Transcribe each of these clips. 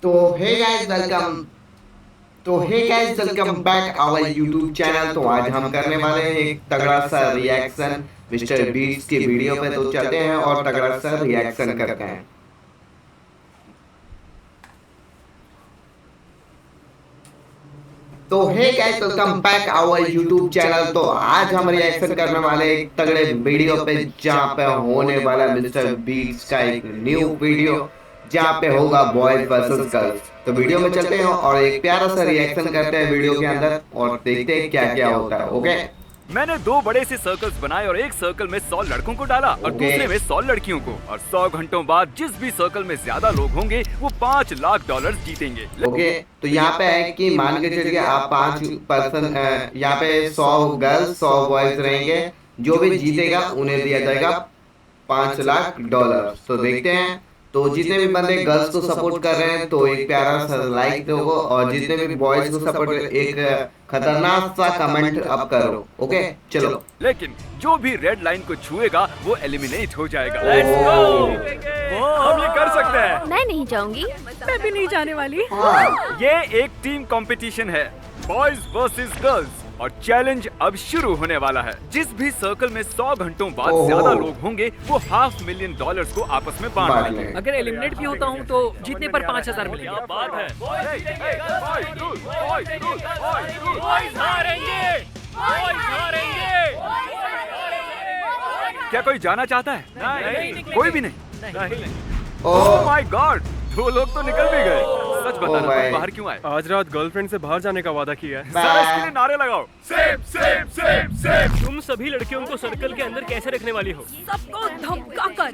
तो hey guys welcome back our YouTube channel. तो आज हम करने वाले हैं एक तगड़ा सा रिएक्शन मिस्टर बीट्स की वीडियो पे। तो चलते हैं और तगड़ा सा रिएक्शन करते हैं। तो hey guys welcome back our YouTube channel. तो आज हम रिएक्शन करने वाले एक तगड़े वीडियो पे जहाँ पे होने वाला मिस्टर बीट्स का एक न्यू वीडियो जहाँ पे होगा बॉयज वर्सेस गर्ल्स। तो वीडियो में चलते हैं और एक प्यारा सा रिएक्शन करते हैं वीडियो के अंदर और देखते हैं क्या क्या होता है। ओके, मैंने दो बड़े से सर्कल्स बनाए और एक सर्कल में 100 लड़कों को डाला और दूसरे में 100 लड़कियों को, और 100 घंटों बाद जिस भी सर्कल में ज्यादा लोग होंगे वो $5 लाख जीतेंगे। ओके, तो यहाँ पे है कि मान के चलिए आप 5 पर्सन, यहाँ पे 100 गर्ल्स 100 बॉयज रहेंगे। जो भी जीतेगा उन्हें दिया जाएगा $5 लाख। तो देखते हैं। तो जितने भी बंदे गर्ल्स को सपोर्ट कर रहे हैं तो एक प्यारा सा लाइक दो, और जितने भी बॉयज को सपोर्ट एक खतरनाक सा कमेंट अप करो। ओके चलो। लेकिन जो भी रेड लाइन को छुएगा वो एलिमिनेट हो जाएगा। लेट्स गो, हम ये कर सकते हैं। मैं नहीं जाऊंगी। मैं भी नहीं जाने वाली। ये एक टीम कंपटीशन है, बॉयज वर्सेस गर्ल्स, और चैलेंज अब शुरू होने वाला है। जिस भी सर्कल में 100 घंटों बाद ज्यादा लोग होंगे वो $500,000 को आपस में बांट लेंगे। अगर एलिमिनेट भी होता हूँ तो जीतने पर 5,000 मिलेंगे। क्या बात है। क्या कोई जाना चाहता है? नहीं, कोई भी नहीं। ओह माय गॉड, 2 लोग तो निकल भी गए। सच बताना, तुम बाहर क्यों आए? आज रात गर्लफ्रेंड से बाहर जाने का वादा किया है। सर इसके लिए नारे लगाओ। Same same same same. तुम सभी लड़कियों को सर्कल के अंदर कैसे रखने वाली हो? सबको धमका कर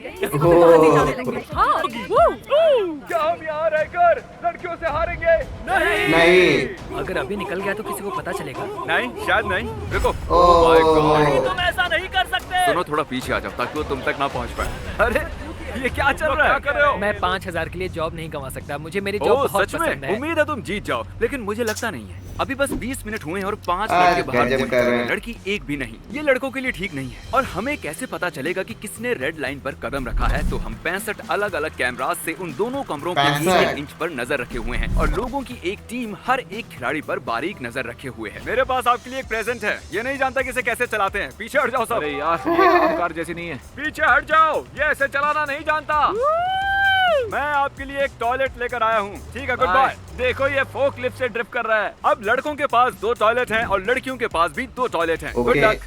क्या हम यहाँ रहकर लड़कियों से हारेंगे? नहीं। अगर अभी निकल गया तो किसी को पता चलेगा। नहीं, शायद नहीं। रुको। ओह My God। तुम ऐसा नहीं कर सकते। सुनो, थोड़ा पीछे आ जाओ ताकि वो तुम तक ना पहुँच पाए। अरे ये क्या चल रहा है? क्या कर रहे हो? मैं 5,000 के लिए जॉब नहीं गंवा सकता। मुझे मेरी जॉब बहुत सच पसंद में? है। उम्मीद है तुम जीत जाओ, लेकिन मुझे लगता नहीं है। अभी बस 20 मिनट हुए हैं और 5 लड़के बाहर गजब घूम कर रहे चुके हैं। हैं। लड़की एक भी नहीं। ये लड़कों के लिए ठीक नहीं है। और हमें कैसे पता चलेगा कि किसने रेड लाइन पर कदम रखा है? तो हम 65 अलग अलग कैमरास से उन दोनों कमरों के 1 इंच पर नजर रखे हुए हैं, और लोगों की एक टीम हर एक खिलाड़ी पर बारीक नजर रखे हुए है। मेरे पास आपके लिए एक प्रेजेंट है। ये नहीं जानता कि इसे कैसे चलाते हैं। पीछे हट जाओ सब। अरे यार, ये कार जैसी नहीं है। पीछे हट जाओ, ये ऐसे चलाना नहीं जानता। मैं आपके लिए एक टॉयलेट लेकर आया हूँ। ठीक है, गुड बाय। देखो ये फोक लिफ्ट से ड्रिफ्ट कर रहा है। अब लड़कों के पास 2 टॉयलेट हैं और लड़कियों के पास भी 2 टॉयलेट हैं। Good luck.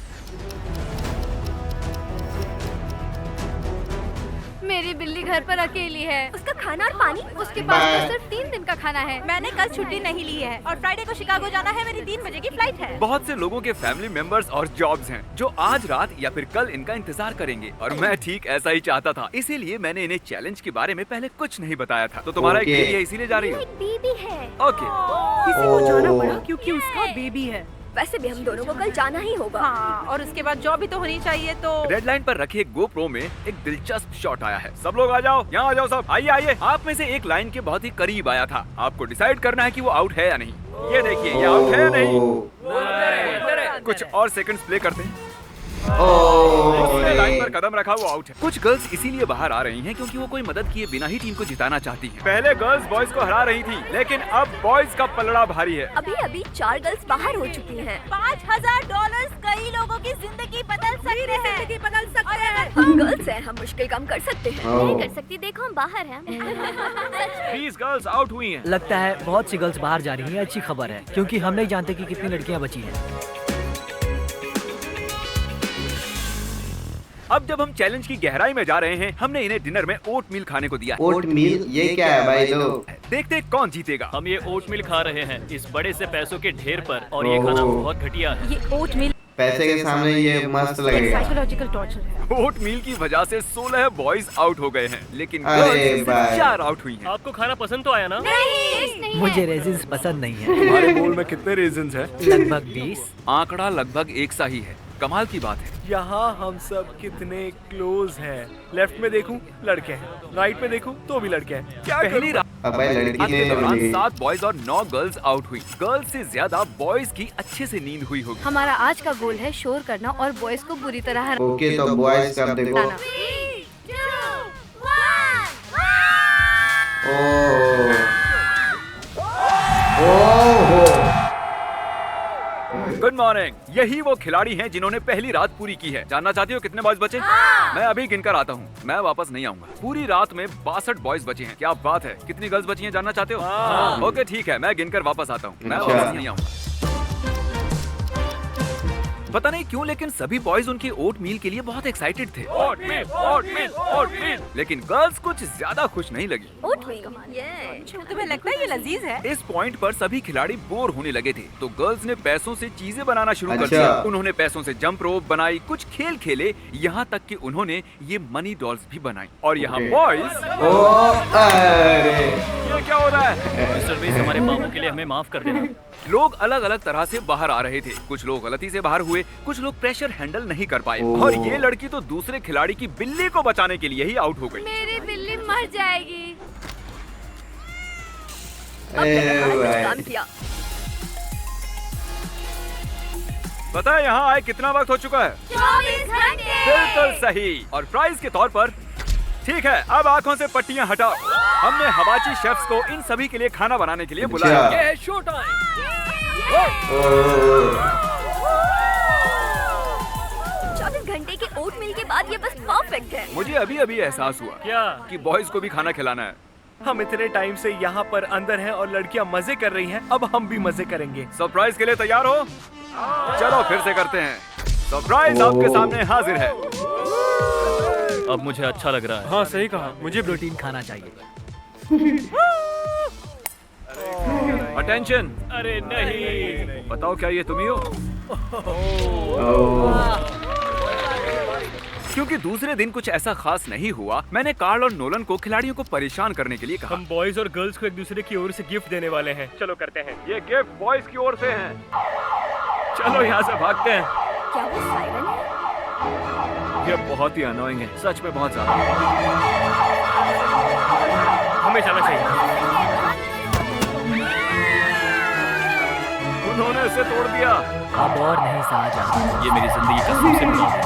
मेरी बिल्ली घर पर अकेली है। उसका खाना और पानी, उसके पास तो सिर्फ 3 दिन का खाना है। मैंने कल छुट्टी नहीं ली है और फ्राइडे को शिकागो जाना है। मेरी 3 बजे की फ्लाइट है। बहुत से लोगों के फैमिली मेंबर्स और जॉब्स हैं जो आज रात या फिर कल इनका इंतजार करेंगे, और मैं ठीक ऐसा ही चाहता था। इसीलिए मैंने इन्हें चैलेंज के बारे में पहले कुछ नहीं बताया था। तो तुम्हारा एक बेबी है, इसीलिए जा रही हो? एक बेबी है। ओके। किसी को जाना पड़ा क्योंकि उसका बेबी है। वैसे भी हम दोनों को कल जाना ही होगा। हाँ, और उसके बाद जॉब भी तो होनी चाहिए। तो रेड लाइन पर रखे GoPro में एक दिलचस्प शॉट आया है। सब लोग आ जाओ, यहाँ आ जाओ सब। आइए आइए। आप में से एक लाइन के बहुत ही करीब आया था। आपको डिसाइड करना है कि वो आउट है या नहीं। ये देखिए, ये आउट है या नहीं। कुछ और सेकंड्स प्ले करते हैं। उसने लाइन पर कदम रखा, वो आउट है। कुछ गर्ल्स इसीलिए बाहर आ रही हैं क्योंकि वो कोई मदद किए बिना ही टीम को जिताना चाहती हैं। पहले गर्ल्स बॉयज को हरा रही थी, लेकिन अब बॉयज का पलड़ा भारी है। अभी 4 गर्ल्स बाहर हो चुकी हैं। $5,000 कई लोगों की जिंदगी बदल सकते हैं। हम गर्ल्स हैं, हम मुश्किल कम कर सकते हैं। नहीं कर सकती, देखो हम बाहर हैं। 20 गर्ल्स आउट हुई हैं। लगता है बहुत सी गर्ल्स बाहर जा रही हैं। अच्छी खबर है क्योंकि हम नहीं जानते कि कितनी लड़कियां बची हैं। अब जब हम चैलेंज की गहराई में जा रहे हैं, हमने इन्हें डिनर में ओट मील खाने को दिया। ओट मील ये क्या है भाई? तो देखते हैं कौन जीतेगा। हम ये ओट मिल खा रहे हैं इस बड़े से पैसों के ढेर पर, और ये खाना बहुत घटिया है। ये ओट मिल पैसे के सामने ये मस्त लगेगा। साइकोलॉजिकल टॉर्चर है। ओट मील की वजह से 16 बॉयज आउट हो गए हैं, लेकिन अरे गर्ल्स भाई। 4 आउट हुई हैं। आपको खाना पसंद तो आया ना? नहीं मुझे रेजिन्स पसंद नहीं है। तुम्हारे बोल में कितने रीजंस हैं? लगभग 20। आंकड़ा लगभग एक सा ही है। कमाल की बात है। यहाँ हम सब कितने क्लोज हैं। लेफ्ट में देखूं लड़के हैं, राइट में देखूं तो भी लड़के हैं। क्या पहली रात अब भाई लड़की के ने दौरान मिली। 7 बॉयज और 9 गर्ल्स आउट हुई। गर्ल्स से ज्यादा बॉयज की अच्छे से नींद हुई होगी। हमारा आज का गोल है शोर करना और बॉयज को बुरी तरह हराना। ओके, तो बॉयज का देखो। ओ गुड मॉर्निंग। यही वो खिलाड़ी हैं जिन्होंने पहली रात पूरी की है। जानना चाहती हो कितने बॉयज बचे? मैं अभी गिनकर आता हूँ, मैं वापस नहीं आऊंगा। पूरी रात में 62 बॉयज बचे हैं। क्या बात है। कितनी गर्ल्स बची हैं जानना चाहते हो? ओके ठीक है, मैं गिनकर वापस आता हूँ, मैं वापस नहीं आऊंगा। पता नहीं क्यों लेकिन सभी बॉयज उनके ओट मील के लिए बहुत एक्साइटेड थे। ओट मील, ओट मील, ओट मील। लेकिन गर्ल्स कुछ ज्यादा खुश नहीं लगी। ओट मील, तुम्हें लगता है ये लजीज है? इस पॉइंट पर सभी खिलाड़ी बोर होने लगे थे, तो गर्ल्स ने पैसों से चीजें बनाना शुरू कर दिया। उन्होंने पैसों से जंप रोप बनाई, कुछ खेल खेले, यहाँ तक कि उन्होंने ये मनी डॉल्स भी बनाई। और यहाँ बॉयज, ये क्या हो रहा है? मिस्टर बीस, हमारे पापों के लिए हमें माफ कर देना। लोग अलग अलग तरह से बाहर आ रहे थे। कुछ लोग गलती से बाहर हुए, कुछ लोग प्रेशर हैंडल नहीं कर पाए। और ये लड़की तो दूसरे खिलाड़ी की बिल्ली को बचाने के लिए ही आउट हो गई। मेरी बिल्ली मर जाएगी। काम किया। पता है यहाँ आए कितना वक्त हो चुका है? 24 घंटे। बिल्कुल सही। और प्राइज के तौर पर ठीक है, अब आंखों से पट्टियां हटाओ। हमने हवाची शेफ्स को इन सभी के लिए खाना बनाने के लिए बुलाया। ये है शो टाइम। 24 घंटे के ओट मील के बाद ये बस परफेक्ट है। मुझे अभी अभी एहसास हुआ क्या? कि बॉयज को भी खाना खिलाना है। हम इतने टाइम से यहाँ पर अंदर हैं और लड़कियाँ मजे कर रही हैं, अब हम भी मजे करेंगे। सरप्राइज के लिए तैयार हो? चलो फिर से करते हैं। सरप्राइज आपके सामने हाजिर है। अब मुझे अच्छा लग रहा है। हाँ सही कहा, मुझे प्रोटीन खाना चाहिए। अटेंशन। अरे नहीं। बताओ क्या ये तुम ही हो? क्योंकि दूसरे दिन कुछ ऐसा खास नहीं हुआ, मैंने कार्ल और नोलन को खिलाड़ियों को परेशान करने के लिए कहा। हम बॉयज और गर्ल्स को एक दूसरे की ओर से गिफ्ट देने वाले हैं। चलो करते हैं। ये गिफ्ट बॉयज की ओर से है। चलो यहाँ से भागते हैं। क्या वो सायरन है? ये बहुत ही अनोइंग है, सच में बहुत ज्यादा। हमें जाना चाहिए। उन्होंने इसे तोड़ दिया। अब और नहीं सहा जाता। ये मेरी जिंदगी का सबसे बड़ा है।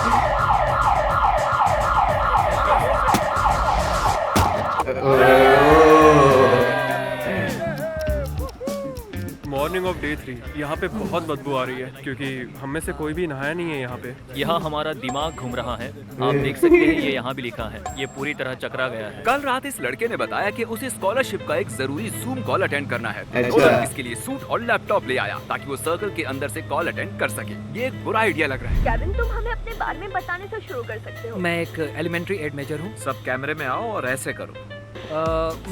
Morning of day 3। यहाँ पे बहुत बदबू आ रही है क्योंकि हम में से कोई भी नहाया नहीं है यहाँ पे। यहाँ हमारा दिमाग घूम रहा है। आप देख सकते हैं ये यहाँ भी लिखा है। ये पूरी तरह चकरा गया है। कल रात इस लड़के ने बताया कि उसे स्कॉलरशिप का एक जरूरी जूम कॉल अटेंड करना है। अच्छा। नोलन इसके लिए सूट और लैपटॉप ले आया ताकि वो सर्कल के अंदर से कॉल अटेंड कर सके। ये एक बुरा आइडिया लग रहा है। केविन, तुम हमें अपने बारे में बताने से शुरू कर सकते हो। मैं एक एलिमेंट्री एड मेजर हूँ। सब कैमरे में आओ और ऐसे करो।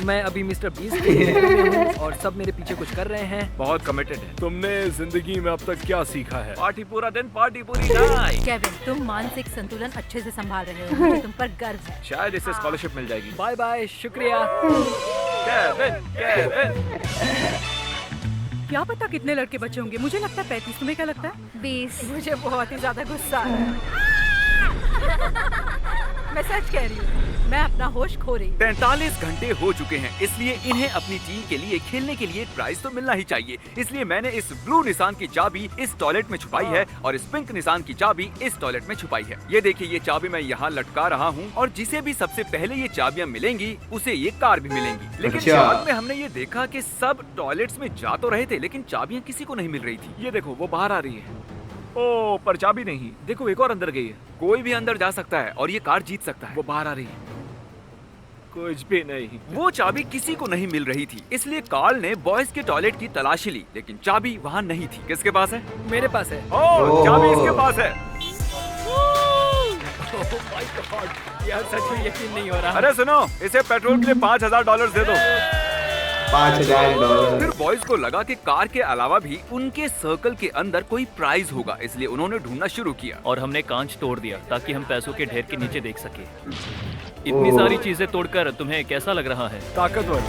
मैं अभी मिस्टर बीस के में हूँ और सब मेरे पीछे कुछ कर रहे हैं। बहुत कमिटेड है। तुमने जिंदगी में अब तक क्या सीखा है? पार्टी पूरा दिन, पार्टी पूरी नाइट। केविन, तुम मानसिक संतुलन अच्छे से संभाल रहे हो। मुझे तुम पर गर्व है। शायद इसे स्कॉलरशिप मिल जाएगी। बाय बाय, शुक्रिया। Kevin, Kevin. क्या पता कितने लड़के बचे होंगे। मुझे लगता है 35। तुम्हें क्या लगता है? 20। मुझे बहुत ही ज्यादा गुस्सा आ रहा है। मैं सच कह रही हूँ, मैं अपना होश खो रही हूँ। 43 घंटे हो चुके हैं, इसलिए इन्हें अपनी टीम के लिए खेलने के लिए प्राइज तो मिलना ही चाहिए। इसलिए मैंने इस ब्लू निशान की चाबी इस टॉयलेट में छुपाई है और इस पिंक निशान की चाबी इस टॉयलेट में छुपाई है। ये देखिए, ये चाबी मैं यहाँ लटका रहा हूँ और जिसे भी सबसे पहले ये चाबियाँ मिलेंगी उसे ये कार भी मिलेंगी। लेकिन बाद में हमने ये देखा कि सब टॉयलेट्स में जा तो रहे थे लेकिन चाबियाँ किसी को नहीं मिल रही थी। ये देखो, वो बाहर आ रही है। ओ, पर चाबी नहीं। देखो, एक और अंदर गई है। कोई भी अंदर जा सकता है और ये कार जीत सकता है। वो बाहर आ रही है। कुछ भी नहीं। वो चाबी किसी को नहीं मिल रही थी, इसलिए कार्ल ने बॉयज के टॉयलेट की तलाशी ली, लेकिन चाबी वहाँ नहीं थी। किसके पास है? मेरे पास है। ओह, चाबी इसके पास है। यार सच में यकीन नहीं हो रहा। अरे सुनो, इसे पेट्रोल के लिए $5000 दे दो। $5000। फिर बॉयज को लगा कि कार के अलावा भी उनके सर्कल के अंदर कोई प्राइज होगा, इसलिए उन्होंने ढूंढना शुरू किया। और हमने कांच तोड़ दिया ताकि हम पैसों के ढेर के नीचे देख सके। इतनी सारी चीजें तोड़कर तुम्हें कैसा लग रहा है? ताकतवर।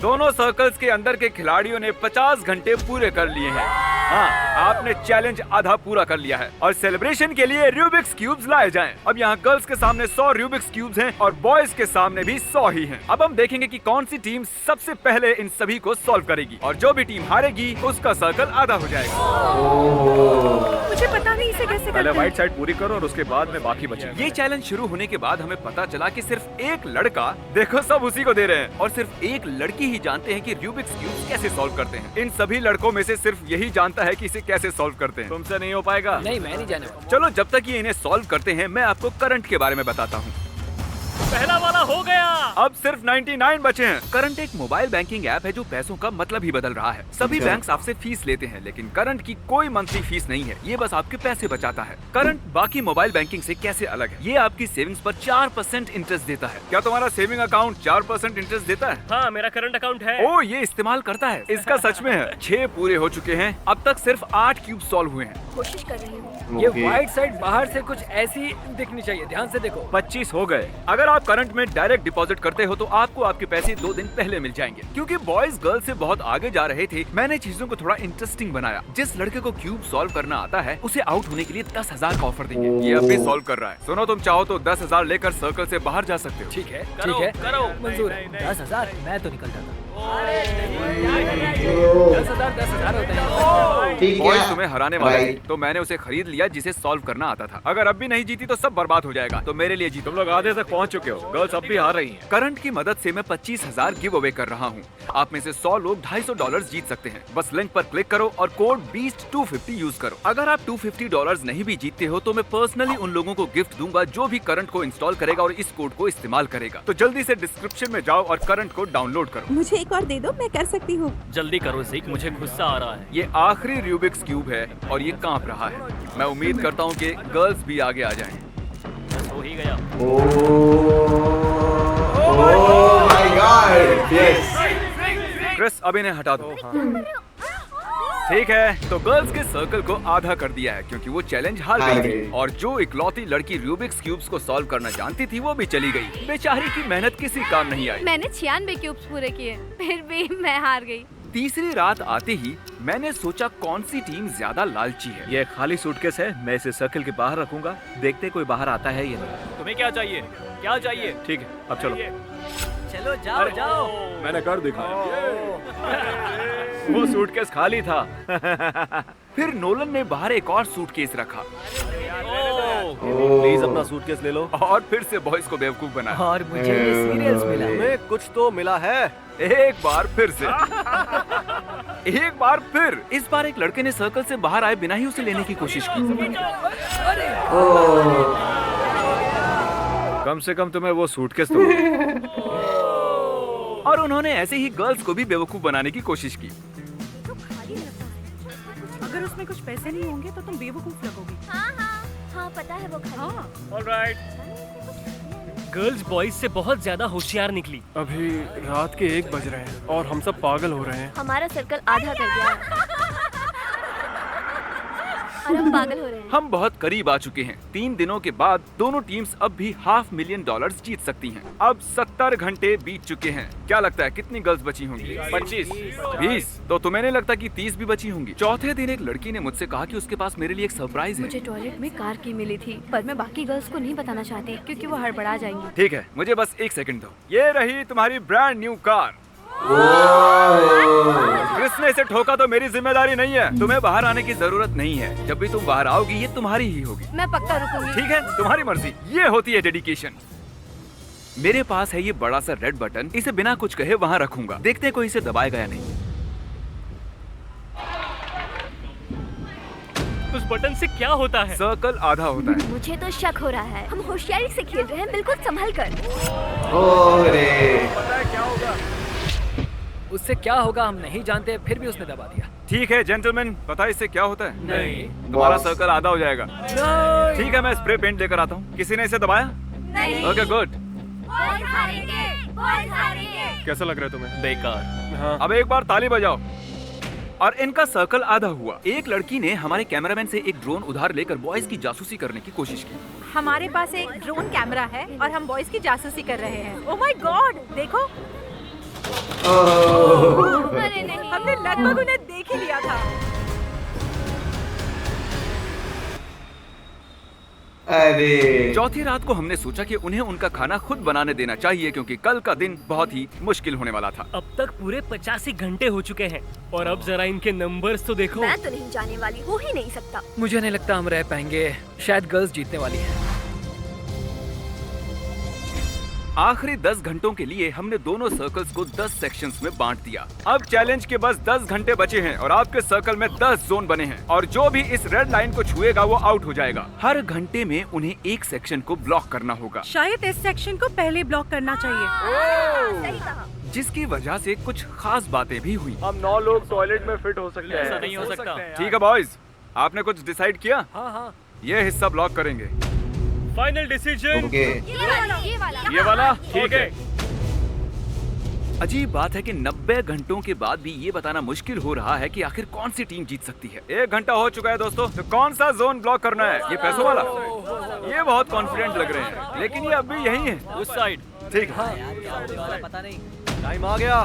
दोनों सर्कल्स के अंदर के खिलाड़ियों ने 50 घंटे पूरे कर लिए हैं। हाँ, आपने चैलेंज आधा पूरा कर लिया है और सेलिब्रेशन के लिए रूबिक्स क्यूब्स लाए जाएं। अब यहाँ गर्ल्स के सामने 100 रूबिक्स क्यूब्स हैं और बॉयज के सामने भी 100 ही हैं। अब हम देखेंगे कि कौन सी टीम सबसे पहले इन सभी को सॉल्व करेगी और जो भी टीम हारेगी उसका सर्कल आधा हो जाएगा। मुझे पता नहीं इसे कैसे पहले करते व्हाइट हैं। साइड पूरी करो और उसके बाद में बाकी बचे। ये चैलेंज शुरू होने के बाद हमें पता चला कि सिर्फ एक लड़का, देखो सब उसी को दे रहे हैं, और सिर्फ एक लड़की ही जानते हैं कि रूबिक्स क्यूब कैसे सॉल्व करते हैं। इन सभी लड़कों में से सिर्फ यही जानता है कि इसे कैसे सॉल्व करते हैं। तुमसे नहीं हो पाएगा। नहीं, मैं नहीं जाने वाला। चलो जब तक ये इन्हें सॉल्व करते हैं मैं आपको करंट के बारे में बताता हूँ। पहला वाला हो गया। अब सिर्फ 99 बचे हैं। करंट एक मोबाइल बैंकिंग ऐप है जो पैसों का मतलब ही बदल रहा है। सभी बैंक आपसे फीस लेते हैं, लेकिन करंट की कोई मंथली फीस नहीं है। ये बस आपके पैसे बचाता है। करंट बाकी मोबाइल बैंकिंग से कैसे अलग है? ये आपकी सेविंग्स पर 4% इंटरेस्ट देता है। क्या तुम्हारा सेविंग अकाउंट 4% इंटरेस्ट देता है? हाँ, मेरा करंट अकाउंट है। ओ, ये इस्तेमाल करता है। इसका सच में है। 6 पूरे हो चुके हैं। अब तक सिर्फ 8 क्यूब सॉल्व हुए हैं। कोशिश कर रही हूँ। ये व्हाइट साइड बाहर से कुछ ऐसी दिखनी चाहिए, ध्यान से देखो। 25 हो गए। अगर आप करंट में डायरेक्ट डिपॉजिट करते हो तो आपको आपके पैसे 2 दिन पहले मिल जाएंगे। क्योंकि बॉयज गर्ल्स से बहुत आगे जा रहे थे, मैंने चीजों को थोड़ा इंटरेस्टिंग बनाया। जिस लड़के को क्यूब सॉल्व करना आता है उसे आउट होने के लिए 10,000 का ऑफर देंगे। ये अभी सॉल्व कर रहा है। सुनो, तुम चाहो तो 10,000 लेकर सर्कल से बाहर जा सकते हो। ठीक है, करो, ठीक है, करो। मंजूर है। 10,000 मैं तो निकल जाता। 10,000 होते हैं। ठीक बॉयज है तुम्हें हराने वाला है, Right. तो मैंने उसे खरीद लिया जिसे सॉल्व करना आता था। अगर अब भी नहीं जीती तो सब बर्बाद हो जाएगा। तो मेरे लिए जीतो। तुम लोग आधे तक पहुंच चुके हो। गर्ल्स अब भी हार रही हैं। करंट की मदद से मैं 25,000 गिव अवे कर रहा हूँ। आप में से 100 लोग $250 जीत सकते हैं। बस लिंक पर क्लिक करो और कोड BEAST250 यूज करो। अगर आप $250 नहीं भी जीतते हो तो मैं पर्सनली उन लोगों को गिफ्ट दूंगा जो भी करंट को इंस्टॉल करेगा और इस कोड को इस्तेमाल करेगा। तो जल्दी से डिस्क्रिप्शन में जाओ और करंट को डाउनलोड करो। मुझे एक और दे दो, मैं कर सकती हूँ। जल्दी करो ज़ीक, मुझे गुस्सा आ रहा है। ये आखिरी रूबिक्स क्यूब है और ये कांप रहा है। मैं उम्मीद करता हूँ कि गर्ल्स भी आगे आ जाएं। बस हो ही गया। Oh my god, yes. Chris, अब इन्हें हटा दो। ठीक है, तो गर्ल्स के सर्कल को आधा कर दिया है क्योंकि वो चैलेंज हार हार गई गई। थी। और जो इकलौती लड़की रूबिक्स क्यूब्स को सॉल्व करना जानती थी वो भी चली गई। बेचारी की मेहनत किसी काम नहीं आई। मैंने 96 क्यूब्स पूरे किए, फिर भी मैं हार गई। तीसरी रात आते ही मैंने सोचा कौन सी टीम ज्यादा लालची है। ये खाली सूटकेस है, मैं इसे सर्कल के बाहर रखूंगा। देखते कोई बाहर आता है या नहीं। तुम्हें क्या चाहिए? क्या चाहिए? ठीक है, अब चलो। चलो जाओ जाओ। मैंने कर दिखाया। वो सूटकेस खाली था। फिर नोलन ने बाहर एक और सूटकेस रखा प्लीज अपना सूटकेस ले लो। और फिर से बॉयज को बेवकूफ बनाया। और मुझे ये सीरियल्स मिला। तुम्हें कुछ तो मिला है। एक बार फिर से एक बार फिर। इस बार एक लड़के ने सर्कल से बाहर आए बिना ही उसे लेने की कोशिश की। कम से कम तुम्हें वो सूटकेस तो। और उन्होंने ऐसे ही गर्ल्स को भी बेवकूफ बनाने की कोशिश की। अगर उसमें कुछ पैसे नहीं होंगे तो तुम बेवकूफ लगोगी। हाँ, पता है वो खाली। हाँ, ऑलराइट। गर्ल्स बॉयज से बहुत ज्यादा होशियार निकली। अभी रात के 1 बज रहे हैं और हम सब पागल हो रहे हैं। हमारा सर्कल आधा कर गया है। और हम पागल हो रहे हैं। हम बहुत करीब आ चुके हैं। 3 दिनों के बाद दोनों टीम्स अब भी $500,000 जीत सकती हैं। अब 70 घंटे बीत चुके हैं। क्या लगता है कितनी गर्ल्स बची होंगी? 25, 20। तो तुम्हें नहीं लगता कि 30 भी बची होंगी? चौथे दिन एक लड़की ने मुझसे कहा कि उसके पास मेरे लिए एक सरप्राइज है। मुझे टॉयलेट में कार की मिली थी, पर मैं बाकी गर्ल्स को नहीं बताना चाहती क्योंकि वो हड़बड़ा जाएंगी। ठीक है, मुझे बस 1 सेकंड दो। ये रही तुम्हारी ब्रांड न्यू कार। क्रिस ने इसे ठोका तो मेरी जिम्मेदारी नहीं है। तुम्हें बाहर आने की जरूरत नहीं है। जब भी तुम बाहर आओगी ये तुम्हारी ही होगी। मैं पक्का रुकूंगी। ठीक है, तुम्हारी मर्जी। ये होती है डेडिकेशन। मेरे पास है ये बड़ा सा रेड बटन। इसे बिना कुछ कहे वहाँ रखूंगा। देखते हैं कोई इसे दबाएगा या नहीं। उस बटन से क्या होता है? सर्कल आधा होता है। मुझे तो शक हो रहा है। हम होशियारी से खेल रहे हैं, बिल्कुल संभल कर। ओह रे। उससे क्या होगा हम नहीं जानते, फिर भी उसने दबा दिया। ठीक है जेंटलमैन, पता है इससे क्या होता है? नहीं। तुम्हारा सर्कल आधा हो जाएगा। ठीक है, मैं स्प्रे पेंट लेकर आता हूँ। किसी ने इसे दबाया? नहीं। Okay good. कैसा लग रहा है तुम्हें? बेकार। हाँ। अब एक बार ताली बजाओ। और इनका सर्कल आधा हुआ। एक लड़की ने हमारे कैमरामैन से एक ड्रोन उधार लेकर बॉयज की जासूसी करने की कोशिश की। हमारे पास एक ड्रोन कैमरा है और हम बॉयज की जासूसी कर रहे हैं। ओह माय गॉड, देखो अरे नहीं। हमने लगभग उन्हें देख ही लिया था। अरे चौथी रात को हमने सोचा कि उन्हें उनका खाना खुद बनाने देना चाहिए क्योंकि कल का दिन बहुत ही मुश्किल होने वाला था। अब तक पूरे 85 घंटे हो चुके हैं और अब जरा इनके नंबर्स तो देखो। मैं तो नहीं जाने वाली, हो ही नहीं सकता। मुझे नहीं लगता हम रह पाएंगे, शायद गर्ल्स जीतने वाली है। आखिरी 10 घंटों के लिए हमने दोनों सर्कल्स को 10 सेक्शंस में बांट दिया। अब चैलेंज के बस 10 घंटे बचे हैं और आपके सर्कल में 10 जोन बने हैं और जो भी इस रेड लाइन को छुएगा वो आउट हो जाएगा। हर घंटे में उन्हें एक सेक्शन को ब्लॉक करना होगा। शायद इस सेक्शन को पहले ब्लॉक करना चाहिए। सही कहा। जिसकी वजह से कुछ खास बातें भी हुई। हम 9 लोग टॉयलेट में फिट हो सकते हैं। ऐसा नहीं हो सकता। ठीक है बॉयज, आपने कुछ डिसाइड किया? हाँ। ये हिस्सा ब्लॉक करेंगे। Final decision okay. ये वाला ठीक है। अजीब बात है कि 90 घंटों के बाद भी ये बताना मुश्किल हो रहा है कि आखिर कौन सी टीम जीत सकती है। 1 घंटा हो चुका है दोस्तों, तो कौन सा जोन ब्लॉक करना है? ये पैसों वाला? ये बहुत कॉन्फिडेंट लग रहे हैं, लेकिन ये अब भी यही है। उस साइड। ठीक है, पता नहीं। टाइम आ गया।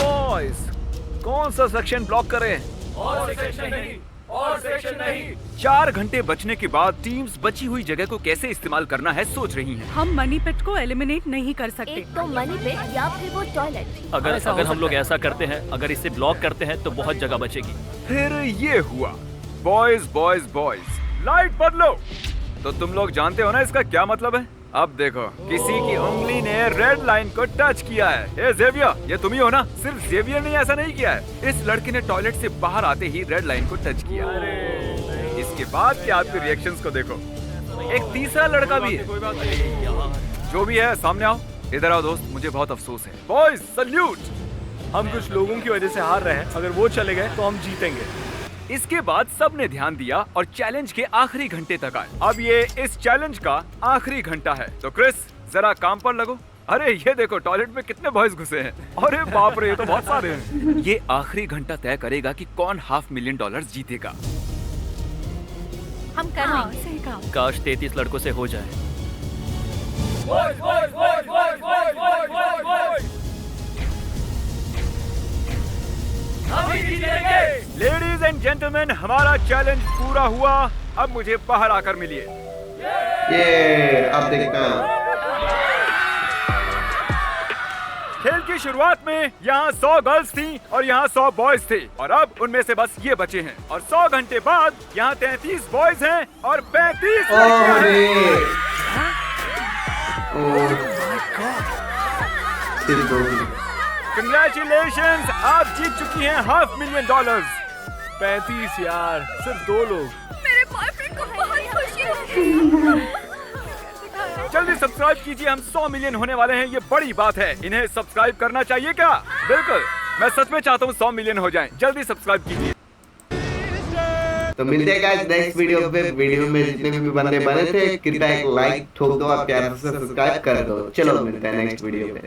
बॉयज, कौन सा सेक्शन ब्लॉक करें? और सेक्शन नहीं। 4 घंटे बचने के बाद टीम्स बची हुई जगह को कैसे इस्तेमाल करना है सोच रही हैं। हम मनी पिट को एलिमिनेट नहीं कर सकते। एक तो मनी पिट या फिर वो टॉयलेट। अगर हम लोग ऐसा करते हैं, अगर इसे ब्लॉक करते हैं तो बहुत जगह बचेगी। फिर ये हुआ। बॉयज बॉयज बॉयज, लाइट बदलो। तो तुम लोग जानते हो ना इसका क्या मतलब है? अब देखो, किसी की उंगली ने रेड लाइन को टच किया है। ए जेवियर, ये तुम ही हो ना? सिर्फ जेवियर ने ऐसा नहीं किया है, इस लड़के ने टॉयलेट से बाहर आते ही रेड लाइन को टच किया। इसके बाद के आपके रिएक्शंस को देखो। एक तीसरा लड़का भी है। जो भी है, सामने आओ। इधर आओ दोस्त, मुझे बहुत अफसोस है। Boys salute. हम कुछ लोगों की वजह से हार रहे हैं, अगर वो चले गए तो हम जीतेंगे। इसके बाद सबने ध्यान दिया और चैलेंज के आखिरी घंटे तक आए। अब ये इस चैलेंज का आखिरी घंटा है, तो क्रिस जरा काम पर लगो। अरे ये देखो, टॉयलेट में कितने बॉयज घुसे हैं। अरे बाप रे, ये तो बहुत सारे हैं। ये आखिरी घंटा तय करेगा कि कौन $500,000 जीतेगा। हम कर लेंगे। सही कहा। काश 33 लड़कों से हो जाए। लेडीज एंड जेंटलमैन, हमारा चैलेंज पूरा हुआ। अब मुझे बाहर आकर मिलिए। ये अब देखता हूँ। खेल की शुरुआत में यहाँ 100 गर्ल्स थी और यहाँ 100 बॉयज थे और अब उनमें से बस ये बचे हैं। और 100 घंटे बाद यहाँ 33 बॉयज हैं और 35 लड़कियां हैं। कंग्रेचुलेशंस, आप जीत चुकी हैं $500,000। 35 यार, सिर्फ 2 लोग। मेरे बॉयफ्रेंड को बहुत खुशी होगी। जल्दी सब्सक्राइब कीजिए, हम 100 मिलियन होने वाले हैं। ये बड़ी बात है। इन्हें सब्सक्राइब करना चाहिए क्या? बिल्कुल, मैं सच में चाहता हूँ 100 मिलियन हो जाएं। जल्दी सब्सक्राइब कीजिए। तो मिलते हैं गाइस नेक्स्ट वीडियो पे। वीडियो में जितने भी बंदे बने थे, कृपया एक लाइक ठोक दो और प्यार से सब्सक्राइब कर दो। चलो मिलते हैं नेक्स्ट वीडियो पे।